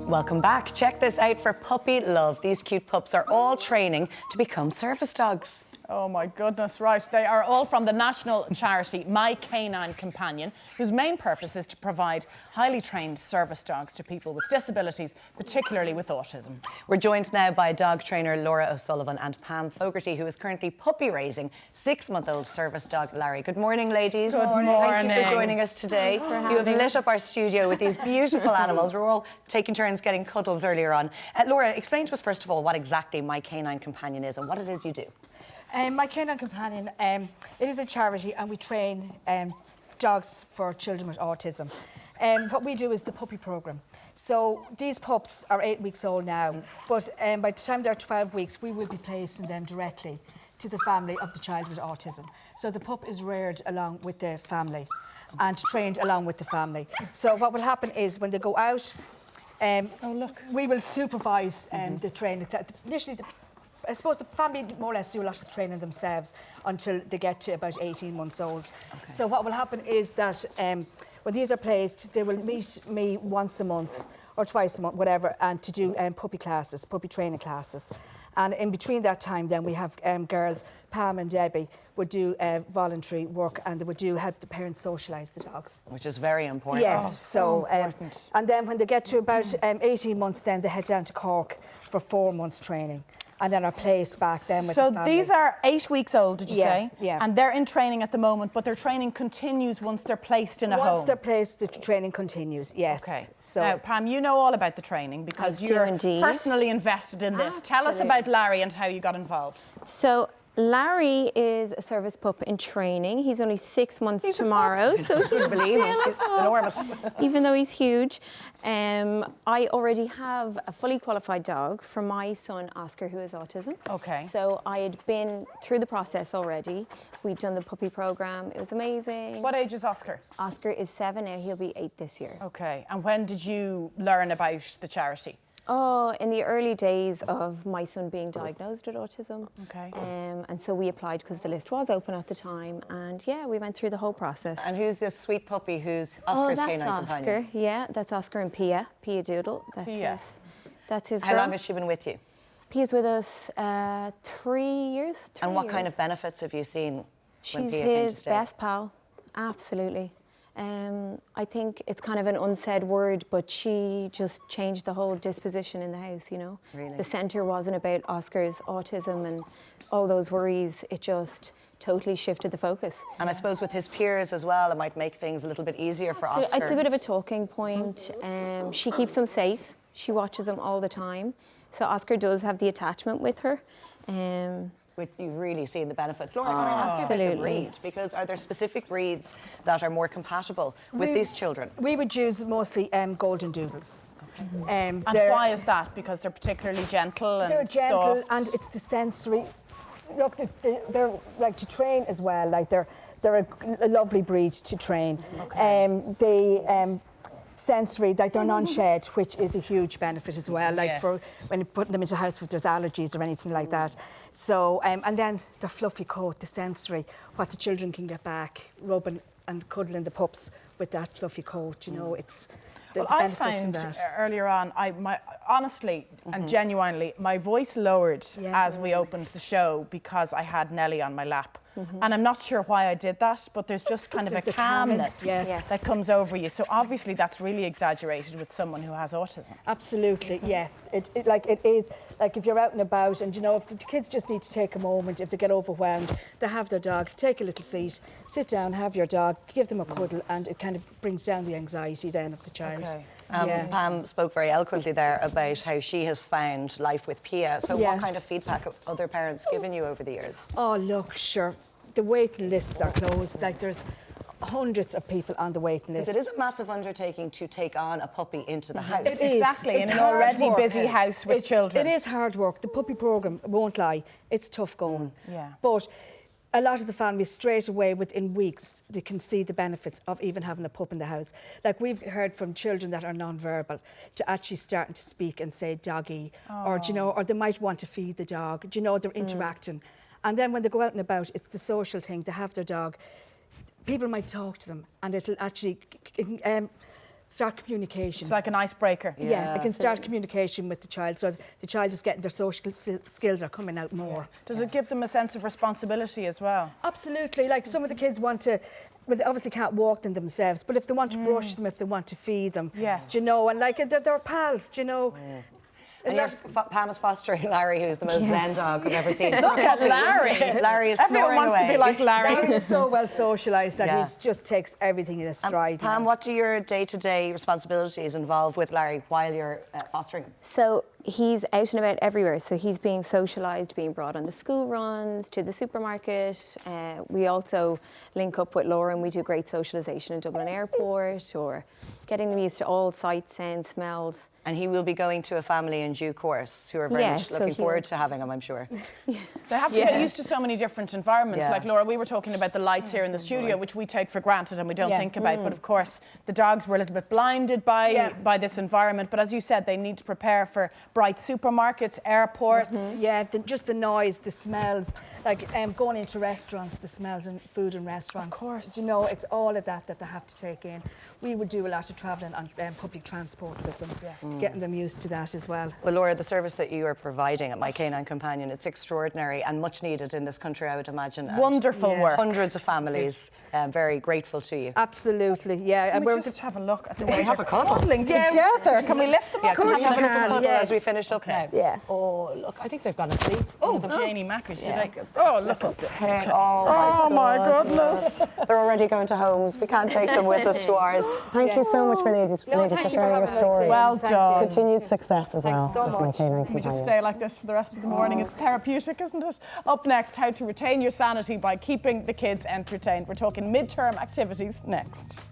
Welcome back. Check this out for Puppy Love. These cute pups are all training to become service dogs. Oh my goodness, right. They are all from the national charity My Canine Companion, whose main purpose is to provide highly trained service dogs to people with disabilities, particularly with autism. We're joined now by dog trainer Laura O'Sullivan and Pam Fogarty, who is currently puppy raising 6-month-old service dog Larry. Good morning, ladies. Good morning. Thank you for joining us today. You have lit up our studio with these beautiful animals. We're all taking turns getting cuddles earlier on. Laura, explain to us first of all what exactly My Canine Companion is and what it is you do. My Canine Companion, it is a charity and we train dogs for children with autism. What we do is the puppy programme. So these pups are 8 weeks old now, but by the time they're 12 weeks, we will be placing them directly to the family of the child with autism. So the pup is reared along with the family and trained along with the family. So what will happen is when they go out, we will supervise the training. Initially, I suppose the family more or less do a lot of training themselves until they get to about 18 months old. Okay. So what will happen is that when these are placed, they will meet me once a month or twice a month, whatever, and to do puppy classes, puppy training classes. And in between that time, then we have girls, Pam and Debbie, would do voluntary work and they would help the parents socialise the dogs. Which is very important. Yeah, so important. And then when they get to about 18 months, then they head down to Cork for 4 months training. And then are placed back then with the family. So these are 8 weeks old, did you say? Yeah. And they're in training at the moment, but their training continues once they're placed in a home? Once they're placed, the training continues, yes. Okay. So now, Pam, you know all about the training because you're personally invested in this. Absolutely. Tell us about Larry and how you got involved. So Larry is a service pup in training. He's only 6 months tomorrow, so he's Couldn't believe it. She's enormous. Even though he's huge. I already have a fully qualified dog for my son Oscar, who has autism. Okay. So I had been through the process already. We'd done the puppy program. It was amazing. What age is Oscar? Oscar is 7 now. He'll be 8 this year. Okay. And when did you learn about the charity? Oh, in the early days of my son being diagnosed with autism. Okay. And so we applied because the list was open at the time. And yeah, we went through the whole process. And who's this sweet puppy who's Oscar's canine Oscar. companion? Yeah, that's Oscar and Pia Doodle. That's his How girl. long has she been with you? Pia's with us 3 years. And what kind of benefits have you seen when She's Pia came to his stay? best pal, absolutely. I think it's kind of an unsaid word, but she just changed the whole disposition in the house, you know. Really? The centre wasn't about Oscar's autism and all those worries. It just totally shifted the focus. And I suppose with his peers as well, it might make things a little bit easier for So Oscar. it's a bit of a talking point. She keeps him safe. She watches him all the time. So Oscar does have the attachment with her. You've really seen the benefits. Laura, can I ask you about the Absolutely. breed? Because are there specific breeds that are more compatible with these children? we would use mostly golden doodles. And why is that? Because they're particularly gentle and they're gentle soft? and it's the sensory. Look, they're like to train as well. Like they're a lovely breed to train. Okay. Sensory, like they're non-shed, which is a huge benefit as well. Like for when you're putting them into a house if there's allergies or anything like that. So and then the fluffy coat, the sensory, what the children can get back, rubbing and cuddling the pups with that fluffy coat. You know, it's. Well, I found earlier on, honestly and genuinely, my voice lowered as we opened the show because I had Nellie on my lap. And I'm not sure why I did that, but there's just kind of a calmness that comes over you. So obviously that's really exaggerated with someone who has autism. Absolutely, yeah. It is, like if you're out and about and, you know, if the kids just need to take a moment, if they get overwhelmed, they have their dog, take a little seat, sit down, have your dog, give them a cuddle, and it kind of brings down the anxiety then of the child. Okay. Pam spoke very eloquently there about how she has found life with Pia. So what kind of feedback have other parents given you over the years? Oh, look, sure. The waiting lists are closed. Like there's hundreds of people on the waiting list. It is a massive undertaking to take on a puppy into the house. It is. Exactly, It's in an hard already work. busy house with children. It is hard work. The puppy programme, won't lie, it's tough going. Yeah. But a lot of the families straight away within weeks, they can see the benefits of even having a pup in the house. Like we've heard from children that are non-verbal to actually starting to speak and say doggy, or, you know, or they might want to feed the dog. You know, they're interacting. And then when they go out and about, it's the social thing. They have their dog. People might talk to them, and it'll actually start communication. It's like an icebreaker. Yeah, it can start communication with the child, so the child is getting their social skills are coming out more. Does it give them a sense of responsibility as well? Absolutely. Like some of the kids want to, well, they obviously can't walk them themselves, but if they want to brush them, if they want to feed them, Yes. do you know, and like they're pals, do you know. And Pam is fostering Larry, who's the most zen dog I've ever seen. Look at Larry. Larry is Everyone snoring wants to away. be like Larry. Larry is so well socialised that Yeah. he just takes everything in a stride. Pam, now. what do your day-to-day responsibilities involve with Larry while you're fostering him? So he's out and about everywhere. So he's being socialised, being brought on the school runs, to the supermarket. We also link up with Laura and we do great socialisation in Dublin Airport, or getting them used to all sights, sounds, smells. And he will be going to a family in due course who are very Yeah, much so looking he'll- forward to having him, I'm sure. They have to get used to so many different environments. Yeah. Like Laura, we were talking about the lights here in the studio, which we take for granted and we don't Yeah. think about. But of course, the dogs were a little bit blinded by this environment. But as you said, they need to prepare for bright supermarkets, airports. Yeah, just the noise, the smells, like going into restaurants, the smells and food in restaurants. Of course. You know, it's all of that they have to take in. We would do a lot of travelling on public transport with them, getting them used to that as well. Well, Laura, the service that you are providing at My Canine Companion, it's extraordinary and much needed in this country, I would imagine. And Wonderful work. Hundreds of families very grateful to you. Absolutely, yeah. Can And we we're just have a look at the way have a cuddle? cuddling Yeah. together? Can we lift them Yeah, up? can we course have a you little can, cuddle yes. as we finish up now? Yeah. Oh, look, I think they've gone asleep. Oh, the Janie Mackers today. Oh, look at this. Hey, Oh my goodness. They're already going to homes. We can't take them with us to ours. Thank you so much, ladies, No, ladies thank for you for sharing your having us story. in. Well Thank done. you. Continued success as Thanks well. so with My much. Canine We just Companion. stay like this for the rest of the morning. It's therapeutic, isn't it? Up next, how to retain your sanity by keeping the kids entertained. We're talking midterm activities next.